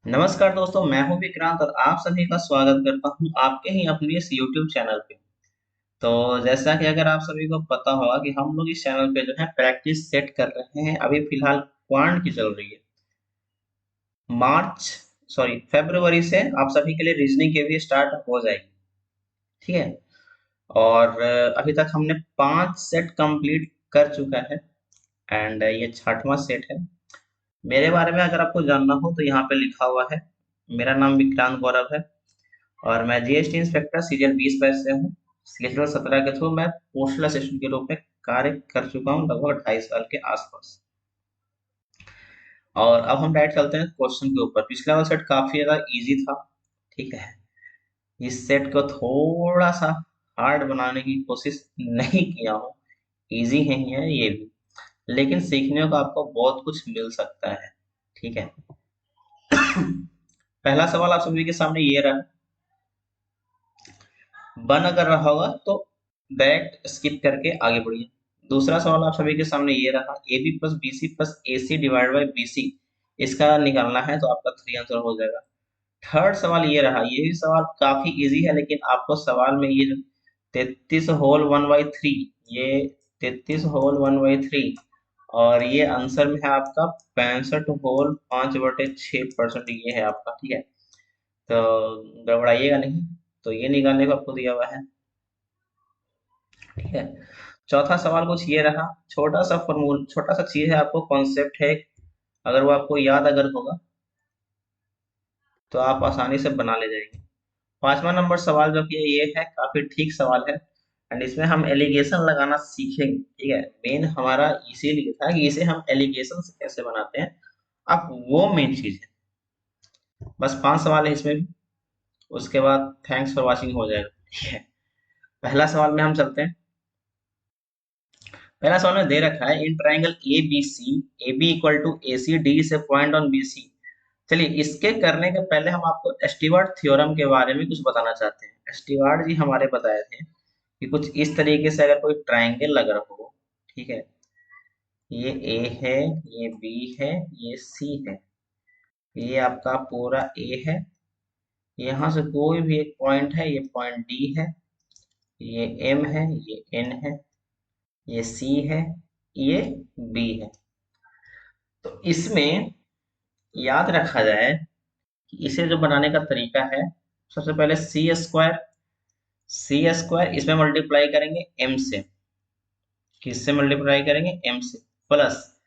नमस्कार दोस्तों, मैं हूं विक्रांत और आप सभी का स्वागत करता हूं आपके ही अपने इस YouTube चैनल पे। तो जैसा कि अगर आप सभी को पता होगा कि हम लोग इस चैनल पे जो है प्रैक्टिस सेट कर रहे हैं। अभी फिलहाल क्वांट की चल रही है। मार्च सॉरी फरवरी से आप सभी के लिए रीजनिंग के भी स्टार्ट हो जाएगी। ठीक है। और अभी तक हमने 5 सेट कंप्लीट कर चुका है एंड ये 6वां सेट है। मेरे बारे में अगर आपको जानना हो तो यहाँ पे लिखा हुआ है। मेरा नाम विक्रांत गौरव है और मैं जीएसटी इंस्पेक्टर सीरियल 20 बैच से हूँ। सीरियल 17 के थ्रू मैं पोस्टल असिस्टेंट के रूप में कार्य कर चुका हूँ लगभग 2.5 साल के आसपास। और अब हम डायरेक्ट चलते हैं क्वेश्चन के ऊपर। पिछला वाला सेट काफी ज्यादा इजी था। ठीक है। इस सेट को थोड़ा सा हार्ड बनाने की कोशिश नहीं किया हूँ। इजी है ही है ये भी, लेकिन सीखने को आपको बहुत कुछ मिल सकता है। ठीक है। पहला सवाल आप सभी के सामने ये रहा। बन अगर रहा होगा तो डायरेक्ट स्किप करके आगे बढ़िए। दूसरा सवाल आप सभी के सामने ये रहा, A B plus B C plus A C divide by B C, इसका निकालना है तो आपका 3 आंसर हो जाएगा। थर्ड सवाल ये रहा, ये भी सवाल काफी इजी है, लेकिन आपको सवाल में ये जो 33 होल 1/3, ये 33 होल 1/3 और ये आंसर में है आपका 65 होल 5/6%, ये है आपका। ठीक है। तो गड़बड़ाइएगा नहीं। तो ये निकालने को आपको दिया हुआ है। ठीक है। चौथा सवाल कुछ ये रहा। छोटा सा चीज है, आपको कॉन्सेप्ट है, अगर वो आपको याद अगर होगा तो आप आसानी से बना ले जाएंगे। 5वां नंबर सवाल जो कि ये है, काफी ठीक सवाल है एंड इसमें हम एलिगेशन लगाना सीखेंगे। ठीक है। मेन हमारा इसीलिए था कि इसे हम एलिगेशन से कैसे बनाते हैं, अब वो मेन चीज है। बस 5 सवाल है इसमें भी। उसके बाद थैंक्स फॉर वॉचिंग हो जाएगा। ठीक है। पहला सवाल में हम चलते हैं। पहला सवाल में दे रखा है, in triangle A B C, A B equal to A C, D is a point on B C. चलिए, इसके करने के पहले हम आपको स्टीवर्ट थ्योरम के बारे में कुछ बताना चाहते हैं। स्टीवर्ट जी हमारे बताए थे कि कुछ इस तरीके से अगर कोई ट्राइंगल लग रहा हो। ठीक है। ये ए है, ये बी है, ये सी है, ये आपका पूरा ए है। यहाँ से कोई भी एक पॉइंट है, ये पॉइंट डी है, ये एम है, ये एन है, ये सी है, ये बी है। तो इसमें याद रखा जाए कि इसे जो बनाने का तरीका है, सबसे पहले सी स्क्वायर इसमें मल्टीप्लाई करेंगे एम से। किससे मल्टीप्लाई करेंगे? एम से। प्लस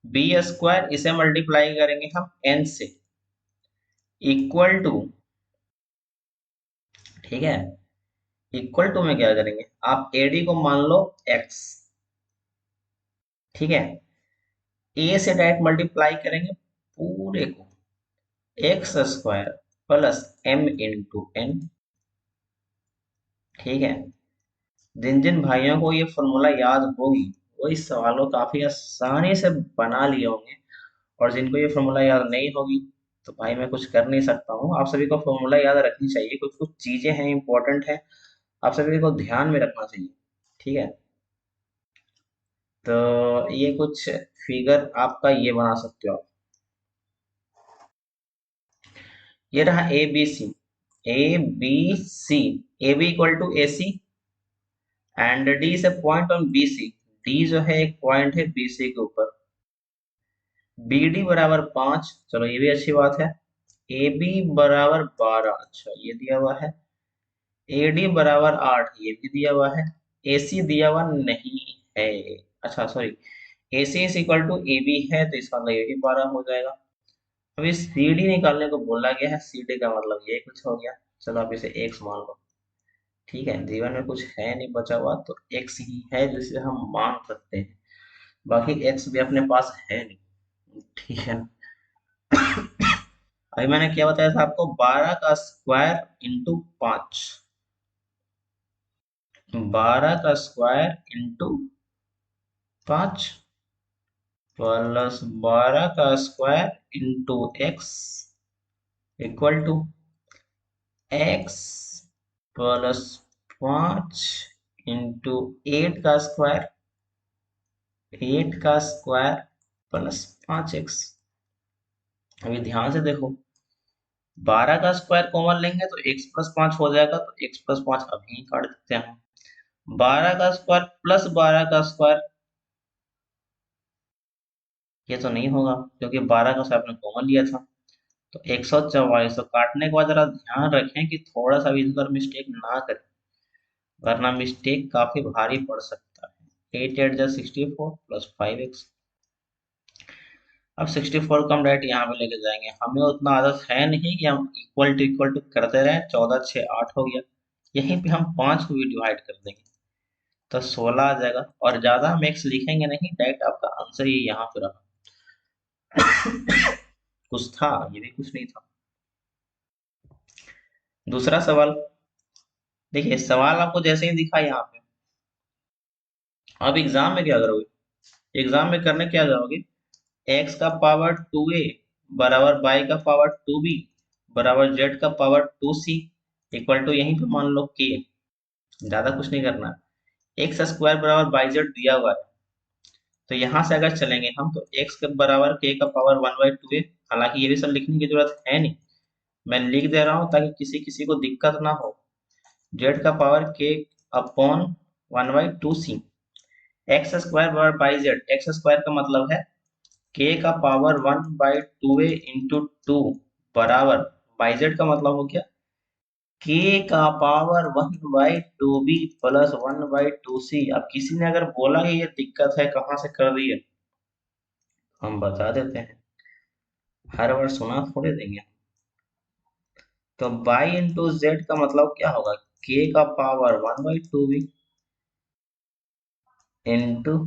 बी स्क्वायर इसे मल्टीप्लाई करेंगे हम एन से, इक्वल टू। ठीक है। इक्वल टू में क्या करेंगे, आप एडी को मान लो एक्स। ठीक है। ए से डायरेक्ट मल्टीप्लाई करेंगे पूरे को, X square plus M into N. ठीक है। जिन जिन भाइयों को ये फॉर्मूला याद होगी वो इस सवाल को काफी आसानी से बना लिए होंगे, और जिनको ये फॉर्मूला याद नहीं होगी तो भाई मैं कुछ कर नहीं सकता हूँ। आप सभी को फॉर्मूला याद रखनी चाहिए, कुछ कुछ चीजें हैं इंपॉर्टेंट है, आप सभी को ध्यान में रखना चाहिए। ठीक है। तो ये कुछ फिगर आपका ये बना सकते हो आप। ये रहा A B C, A B C, A B equal to A C and D is a point on B C. D जो है एक पॉइंट है बी सी के ऊपर। बी डी बराबर 5, चलो ये भी अच्छी बात है। ए बी बराबर 12, अच्छा ये दिया हुआ है। ए डी बराबर 8, ये भी दिया हुआ है। ए सी दिया हुआ नहीं है। अच्छा sorry, A C is equal to A B है तो इसका मतलब ये भी 12 हो जाएगा। अभी सी डी निकालने को बोला गया है, सी डी का मतलब ये कुछ हो गया। चलो आप इसे एक्स मान लो। ठीक है। जीवन में कुछ है नहीं बचा हुआ तो एक्स ही है जिसे हम मान सकते हैं, बाकी एक्स भी अपने पास है नहीं। ठीक है। अभी मैंने क्या बताया था आपको, 12 का स्क्वायर इंटू 5, 12 का स्क्वायर इंटू 5 प्लस 12 का square into X equal to X plus 5 into 8 का स्क्वायर, 8 का स्क्वायर प्लस 5x। अभी ध्यान से देखो, 12 का स्क्वायर कॉमन लेंगे तो x+5 हो जाएगा, तो x+5 अभी ही काट देते हैं। 12 का स्क्वायर प्लस 12 का स्क्वायर, ये तो नहीं होगा क्योंकि 12 का स्क्वायर आपने कॉमन लिया था। तो 144, तो काटने के बाद जरा ध्यान रखें कि थोड़ा सा भी इधर मिस्टेक ना करें, वरना मिस्टेक काफी भारी पड़ सकता है। 8 8 जा 64 प्लस 5x। अब 64 को हम डायरेक्ट यहाँ पे लेके जाएंगे, हमें उतना आदत है नहीं कि हम इक्वल टू करते रहें। 14 6 8 हो गया, यहीं पे हम 5 को भी डिवाइड कर देंगे तो 16 आ जाएगा, और ज्यादा हम एक्स लिखेंगे नहीं, डायरेक्ट आपका आंसर ये यहाँ पे रहा। कुछ था, ये भी कुछ नहीं था। दूसरा सवाल देखिए, सवाल आपको जैसे ही दिखा यहाँ पे, अब एग्जाम में क्या करोगे, एग्जाम में करने क्या जाओगे, एक्स का पावर 2a बराबर वाई का पावर 2b बराबर जेड का पावर 2c इक्वल टू, यहीं पे मान लो के, ज्यादा कुछ नहीं करना। एक्स स्क्वायर बराबर बाई जेड दिया हुआ है, तो यहाँ से अगर चलेंगे हम तो एक्स के बराबर के का पावर 1/2a, हालांकि ये भी सब लिखने की जरूरत है नहीं, मैं लिख दे रहा हूँ ताकि किसी किसी को दिक्कत ना हो। जेड का पावर के अपॉन 1/2c, एक्स स्क्वायर बराबर बाई जेड, एक्स स्क्वायर का मतलब है के का पावर 1/2a इंटू 2 बराबर, बाई जेड का मतलब हो गया के का पावर 1/2b प्लस 1/2c। अब किसी ने अगर बोला कि ये दिक्कत है कहाँ से कर दी है, हम बता देते हैं, हर बार सुना थोड़े देंगे। तो बाई इंटू जेड का मतलब क्या होगा, के का पावर 1/2b इंटू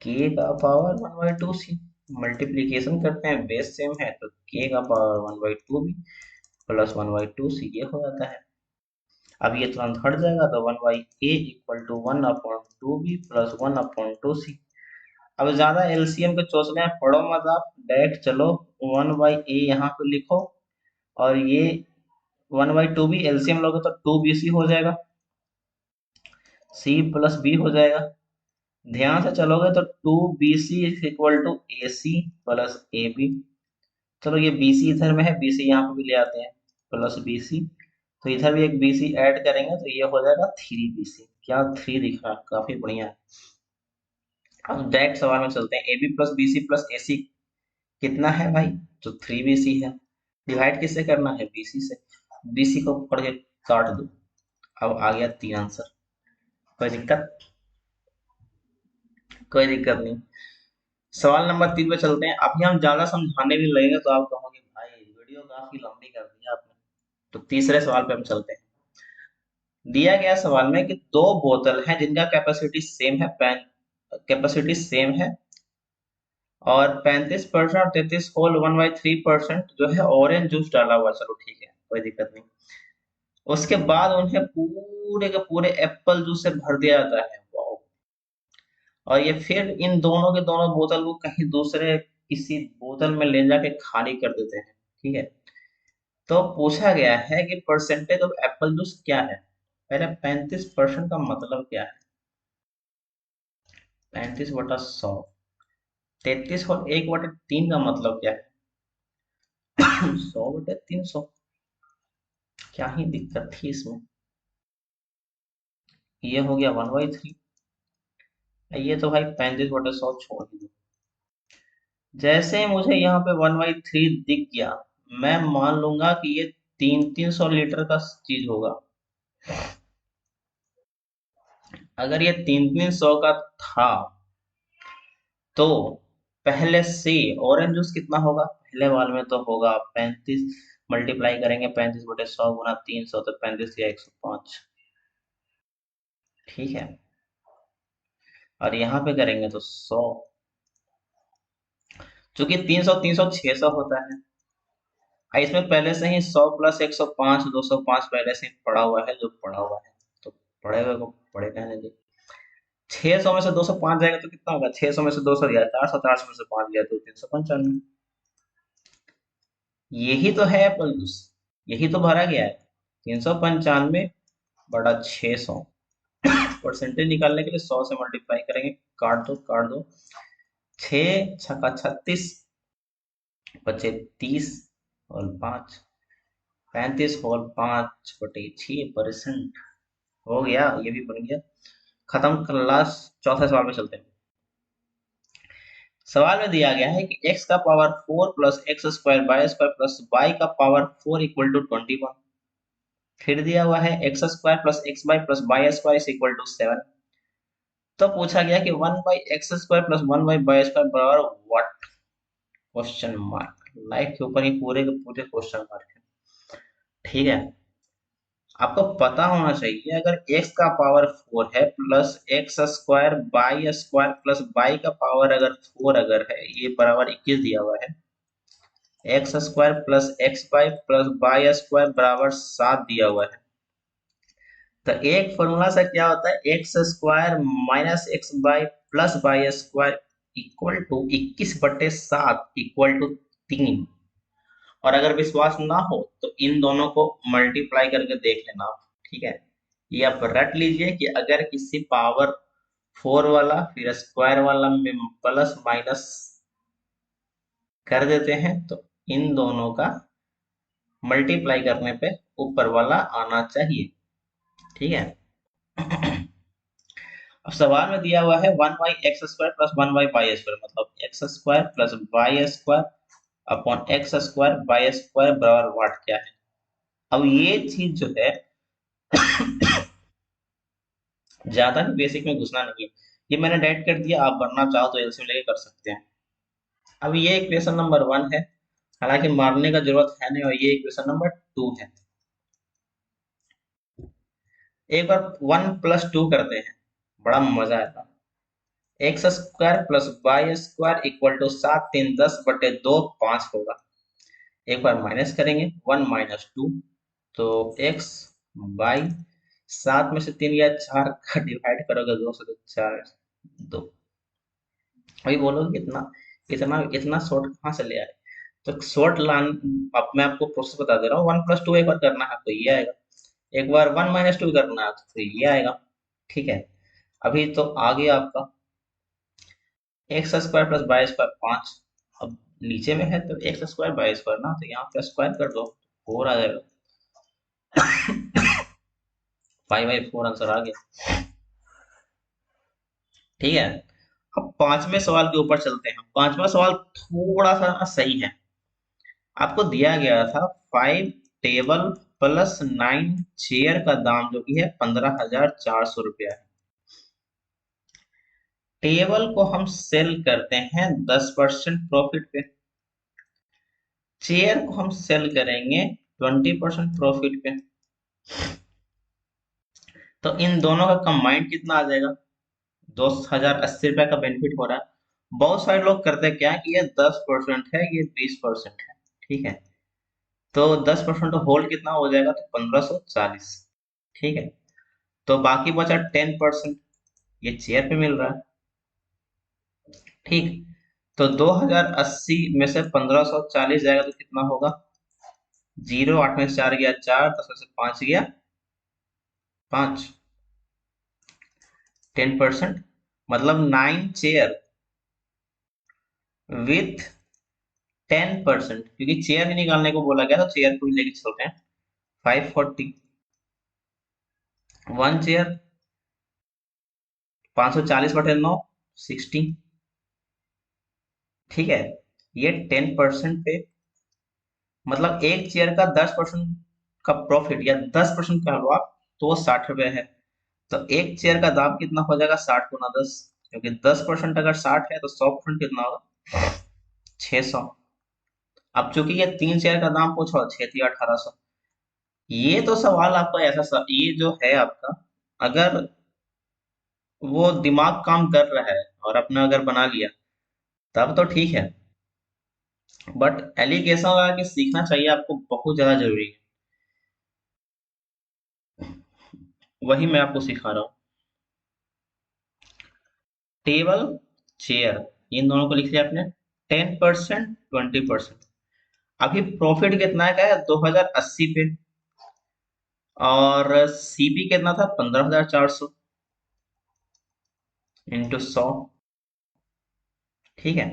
के का पावर 1/2c, मल्टीप्लीकेशन करते हैं, बेस सेम है तो के का पावर 1/2b प्लस 1/2c ये हो जाता है। अब ये तुरंत हट जाएगा तो 1/a equal to 1/2b plus 1/2c। अब ज्यादा एलसीएम के चौसले में पढ़ो मत आप, डायरेक्ट चलो 1/a यहाँ पे लिखो, और ये 1/2b एलसीएम लोगे तो 2bc हो जाएगा, c प्लस b हो जाएगा। ध्यान से चलोगे तो 2bc is equal to ac plus ab। चलो ये bc इधर में है, bc यहाँ पे भी ले आते हैं, प्लस bc, तो इधर भी एक bc ऐड करेंगे तो ये हो जाएगा 3bc। क्या 3 दिख रहा है, काफी बढ़िया है। अब डायरेक्ट सवाल में चलते हैं, ab plus bc plus ac कितना है भाई, तो 3bc है। डिवाइड किससे करना है, bc से, bc को पढ़ के काट दो, अब आ गया 3 आंसर। कोई दिक्कत, कोई दिक्कत नहीं। सवाल नंबर 3 पे चलते हैं। अभी हम ज्यादा समझाने भी लगेंगे तो आप कहोगे भाई वीडियो काफी लंबी कर दी आपने। तो तीसरे सवाल पे हम चलते हैं। दिया गया सवाल में कि दो बोतल हैं जिनका कैपेसिटी सेम है, कैपेसिटी सेम है, और 35% और 33.13% जो है ऑरेंज जूस डाला हुआ, चलो ठीक है कोई दिक्कत नहीं। उसके बाद उन्हें पूरे के पूरे एप्पल जूस से भर दिया जाता है, वाओ। और ये फिर इन दोनों के दोनों बोतल को कहीं दूसरे किसी बोतल में ले जाके खाली कर देते हैं, ठीक है। तो पूछा गया है कि परसेंटेज ऑफ एप्पल जूस क्या है। पहले 35% का मतलब क्या है, 35/100, 33/1/3 का मतलब क्या है, 100/300, क्या ही दिक्कत थी इसमें। ये हो गया 1/3, ये तो भाई 35/100 छोड़ ही दो। जैसे ही मुझे यहाँ पे 1/3 दिख गया, मैं मान लूंगा कि ये 300 लीटर का चीज होगा। अगर ये 300 का था तो पहले से ऑरेंज जूस कितना होगा, पहले वाले में तो होगा 35, मल्टीप्लाई करेंगे 35/100 गुना 300 तो 35 या 105, ठीक है। और यहाँ पे करेंगे तो 100, चूंकि 300 300 600 होता है। इसमें पहले से ही 100 प्लस 105 205 पहले से ही पड़ा हुआ है, जो पड़ा हुआ है तो पड़े हुए को पड़े रहने दे। 600 में से 205 जाएगा तो कितना होगा, 600 में से 200 गया 400, 400 में से 5 गया तो 395। यही तो है एप्पल जूस, यही तो भरा गया है। 395/600, परसेंटेज निकालने के लिए 100 से मल्टीप्लाई करेंगे, काट दो काट दो, 6 छक्का 36, बचे 30, होल 5, 35 होल 5/6%। हो गया, ये भी बन गया। खत्म कर, लास्ट चौथे सवाल पे चलते हैं। सवाल में दिया गया है कि x का power 4 plus X square Y square plus Y का पावर 4 इक्वल टू 21। फिर दिया हुआ है X square plus X Y plus Y square equal to 7। तो पूछा गया कि 1/x² प्लस 1/y² बराबर व्हाट, क्वेश्चन मार्क। लाइफ के ऊपर ही पूरे के पूरे क्वेश्चन मार्क है। ठीक है, आपको पता होना चाहिए अगर x का पावर 4 है plus x² Y square plus Y का पावर अगर 4 अगर है, ये बराबर 21 दिया हुआ है, x² plus X Y plus Y square बराबर 7 दिया हुआ है। तो एक फॉर्मूला से क्या होता है, x² minus X Y plus Y square equal to 21/7 equal to 3। और अगर विश्वास ना हो तो इन दोनों को मल्टीप्लाई करके देख लेना आप। ठीक है, ये आप रट लीजिए कि अगर किसी पावर 4 वाला फिर स्क्वायर वाला में प्लस माइनस कर देते हैं तो इन दोनों का मल्टीप्लाई करने पे ऊपर वाला आना चाहिए। ठीक है, अब सवाल में दिया हुआ है 1/x² प्लस 1/y² मतलब x² plus y² upon x² y² बराबर व्हाट क्या है। अब ये चीज जो है ज्यादा भी बेसिक में घुसना नहीं है, ये मैंने डायरेक्ट कर दिया, आप बनना चाहो तो एलसीएम लेके कर सकते हैं। अब ये इक्वेशन नंबर 1 है, हालांकि मारने का जरूरत है नहीं, और ये इक्वेशन नंबर 2 है। एक बार 1 प्लस 2 करते हैं, बड़ा मजा आएगा। x² plus y² equal to 7 3 10/2 5 होगा। एक बार माइनस करेंगे, 1 माइनस 2, तो x बाई 7 में से 3 या 4 का डिवाइड करोगे 2 से, तो 4 2। अभी बोलोगे इतना इतना इतना शॉर्ट कहाँ से ले आए, तो शॉर्ट लान, अब मैं आपको प्रोसेस बता दे रहा हूँ। 1 प्लस 2 एक बार करना है तो ये आएगा, एक बार 1 माइनस 2 करना है तो ये आएगा। ठीक है, अभी तो आ गया आपका x² प्लस y² 5। अब नीचे में है तो x² y² ना, तो यहाँ पे स्क्वायर कर दो, 4 आ जाएगा। 5/4 आंसर आ गया। ठीक है, अब पांचवें सवाल के ऊपर चलते हैं। पांचवा सवाल थोड़ा सा सही है। आपको दिया गया था 5 टेबल प्लस 9 चेयर का दाम जो कि है 15,400 रुपया है। टेबल को हम सेल करते हैं 10% प्रॉफिट पे, चेयर को हम सेल करेंगे 20% प्रॉफिट पे। तो इन दोनों का कंबाइंड कितना आ जाएगा, 2,080 रुपए का बेनिफिट हो रहा है। बहुत सारे लोग करते क्या कि ये 10% है, ये 20% है। ठीक है, तो 10% होल कितना हो जाएगा, तो 1540। ठीक है, तो बाकी बचा 10%, ये चेयर पे मिल रहा है। ठीक, तो 2080 में से 1540 जाएगा तो कितना होगा, 0 8 में से 4 गया 4, 10 में से 5 गया 5, 10% मतलब 9 चेयर विथ 10%, क्योंकि चेयर ही निकालने को बोला गया तो चेयर को ही लेके चलते हैं। 540, 1 चेयर 540/9 60। ठीक है, ये 10% पे मतलब एक चेयर का 10% का प्रॉफिट या 10% का लो आप, तो वो 60 रुपए है। तो एक चेयर का दाम कितना हो जाएगा, 60 × 10, क्योंकि 10% अगर 60 है तो 100% कितना होगा, 600। अब चूंकि ये 3 चेयर का दाम पूछो, 6 × 3 = 1800। ये तो सवाल आपका ऐसा ये जो है आपका, अगर वो दिमाग काम कर रहा है और अपने अगर बना लिया तब तो ठीक है, बट एलिगेशन लगा के सीखना चाहिए आपको, बहुत ज्यादा जरूरी है। वही मैं आपको सिखा रहा हूँ। टेबल चेयर इन दोनों को लिख लिया आपने, 10% 20%। अभी प्रॉफिट कितना का है, 2080 पे, और सीपी कितना था, 15,400 इंटू 100। ठीक है,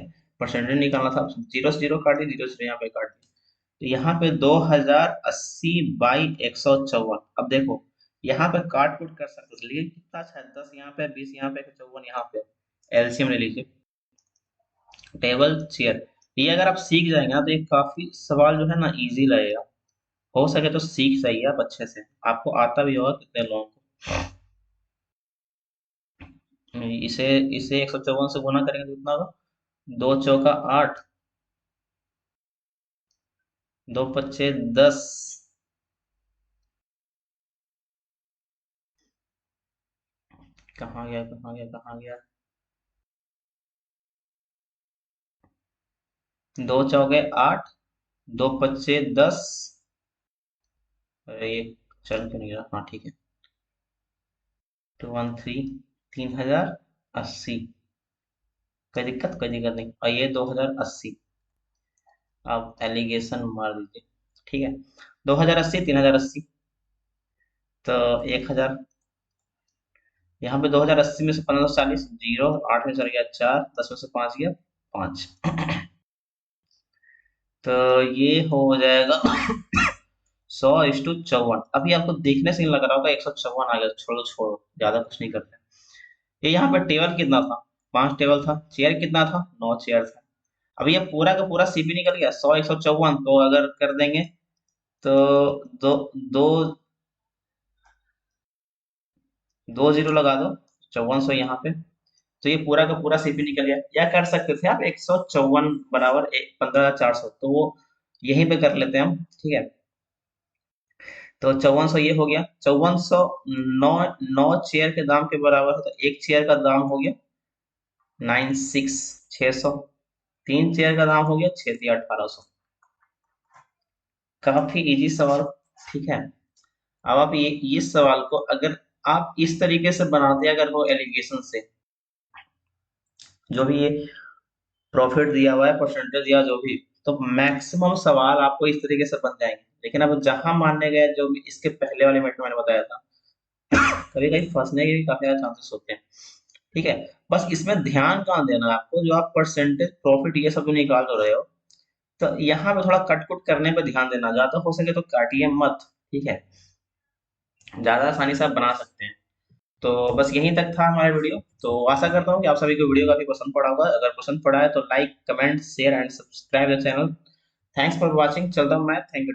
परसेंटेज निकालना था, जीरो से जीरो काट दी, जीरो से यहाँ पे काट दी, तो यहाँ पे 2080 बाई 154। अब देखो यहाँ पे काट कुट कर सकते हो, लेकिन कितना अच्छा है, 10 यहाँ पे, 20 यहाँ पे, 54 यहाँ पे। एलसीएम ले लीजिए। टेबल चेयर, ये अगर आप सीख जाएंगे ना तो ये काफी सवाल जो है ना इजी लगेगा। हो सके तो सीख जाइए आप अच्छे से, आपको आता भी होगा कितने लोगों को। इसे इसे 154 से गुना करेंगे तो कितना होगा? दो चौका 8, दो पच्चे 10, कहाँ गया कहाँ गया कहाँ गया? दो चौके 8, दो पच्चे 10। अरे ये चल क्यों नहीं रहा? हाँ ठीक है। 213, 3080। कोई दिक्कत नहीं, और ये 2080। आप एलिगेशन मार दीजिए। ठीक है, 2080, 3080। तो 1000, यहाँ पे 2080 में से 1540 जीरो, 8 में चल गया 4, 10 में से 5 गया 5। तो ये हो जाएगा 100:54। अभी आपको देखने से ही लग रहा होगा 154 आ गया, छोड़ो छोड़ो, ज्यादा कुछ नहीं करते। ये यहाँ पे टेबल कितना था? 5 टेबल था। चेयर कितना था? 9 चेयर था। अब ये पूरा का पूरा सीपी निकल गया 100:154, तो अगर कर देंगे तो दो दो दो जीरो लगा दो, 5400 यहाँ पे। तो ये पूरा का पूरा सीपी निकल गया। या कर सकते थे आप 154 बराबर 15,400, तो वो यहीं पे कर लेते हैं हम। ठीक है, तो 5400 ये हो गया। 5400 नौ नौ चेयर के दाम के बराबर है, तो एक चेयर का दाम हो गया 96, 600। तीन चेयर का दाम हो गया 6 1800। काफी इजी सवाल। ठीक है, अब आप ये इस सवाल को अगर आप इस तरीके से बनाते, अगर वो एलिगेशन से, जो भी ये प्रॉफिट दिया हुआ है, परसेंटेज दिया जो भी, तो मैक्सिमम सवाल आपको इस तरीके से बन जाएंगे। लेकिन अब जहां मानने गए, जो भी इसके पहले वाले मिनट में मैंने बताया था, कभी कभी फंसने के भी काफी ज्यादा चांसेस होते हैं। ठीक है, बस इसमें ध्यान कहाँ देना है आपको, जो आप परसेंटेज प्रॉफिट ये सब जो निकाल तो रहे हो, तो यहाँ पे थोड़ा कट कुट करने पे ध्यान देना, ज्यादा हो सके तो काटिए मत। ठीक है, ज्यादा आसानी से आप बना सकते हैं। तो बस यहीं तक था हमारा वीडियो। तो आशा करता हूँ कि आप सभी को वीडियो काफी पसंद पड़ा होगा। अगर पसंद पड़ा है तो like, comment, share and subscribe the channel. Thanks for watching. चलता हूँ मैं, थैंक यू।